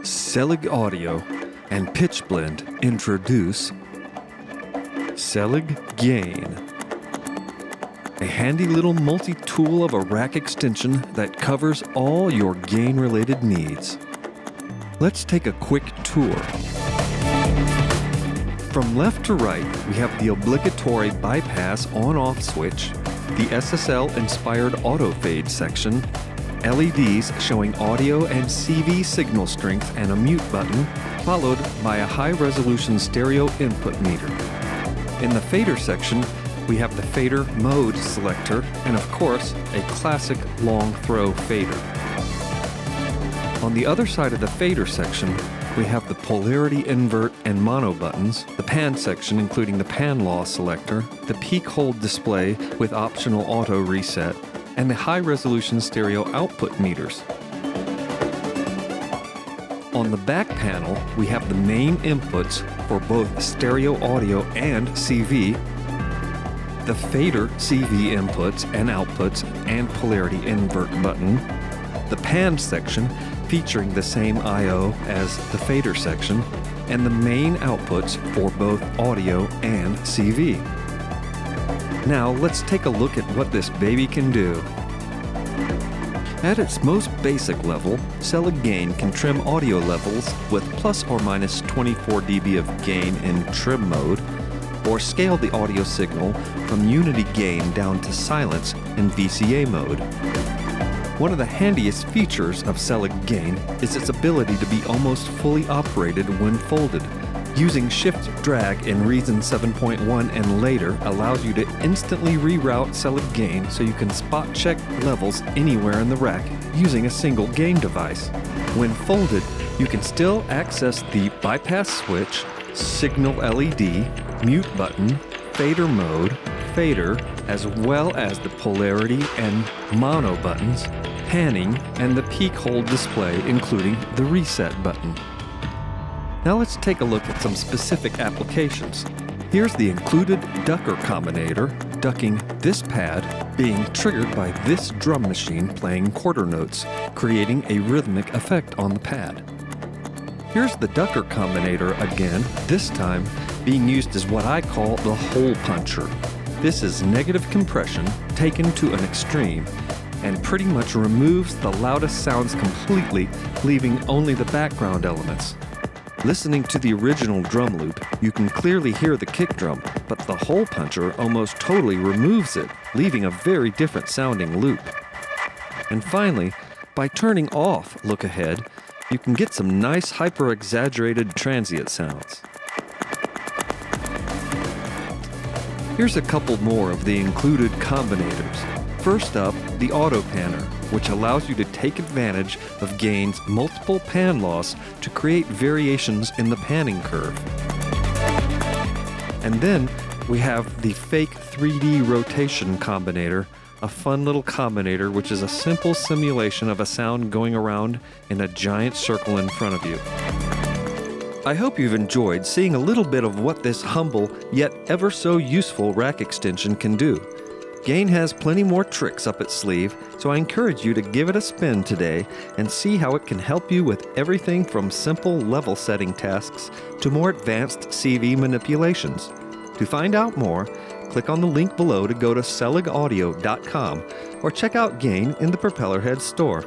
Selig Audio and Pitch Blend introduce Selig Gain, a handy little multi-tool of a rack extension that covers all your gain-related needs. Let's take a quick tour. From left to right, we have the obligatory bypass on-off switch, the SSL-inspired auto fade section, LEDs showing audio and CV signal strength and a mute button, followed by a high-resolution stereo input meter. In the fader section, we have the fader mode selector and, of course, a classic long throw fader. On the other side of the fader section, we have the polarity invert and mono buttons, the pan section including the pan law selector, the peak hold display with optional auto reset, and the high-resolution stereo output meters. On the back panel, we have the main inputs for both stereo audio and CV, the fader CV inputs and outputs and polarity invert button, the pan section featuring the same I/O as the fader section, and the main outputs for both audio and CV. Now let's take a look at what this baby can do. At its most basic level, Selig Gain can trim audio levels with plus or minus 24 dB of gain in trim mode, or scale the audio signal from unity gain down to silence in VCA mode. One of the handiest features of Selig Gain is its ability to be almost fully operated when folded. Using shift drag in Reason 7.1 and later allows you to instantly reroute Selig Gain so you can spot check levels anywhere in the rack using a single gain device. When folded, you can still access the bypass switch, signal LED, mute button, fader mode, fader, as well as the polarity and mono buttons, panning, and the peak hold display including the reset button. Now let's take a look at some specific applications. Here's the included ducker combinator, ducking this pad being triggered by this drum machine playing quarter notes, creating a rhythmic effect on the pad. Here's the ducker combinator again, this time being used as what I call the hole puncher. This is negative compression taken to an extreme and pretty much removes the loudest sounds completely, leaving only the background elements. Listening to the original drum loop, you can clearly hear the kick drum, but the hole puncher almost totally removes it, leaving a very different sounding loop. And finally, by turning off look ahead, you can get some nice hyper-exaggerated transient sounds. Here's a couple more of the included combinators. First up, the auto panner, which allows you to take advantage of Gain's multiple pan loss to create variations in the panning curve. And then we have the fake 3D rotation combinator, a fun little combinator which is a simple simulation of a sound going around in a giant circle in front of you. I hope you've enjoyed seeing a little bit of what this humble yet ever so useful rack extension can do. Gain has plenty more tricks up its sleeve, so I encourage you to give it a spin today and see how it can help you with everything from simple level setting tasks to more advanced CV manipulations. To find out more, click on the link below to go to seligaudio.com or check out Gain in the Propellerhead store.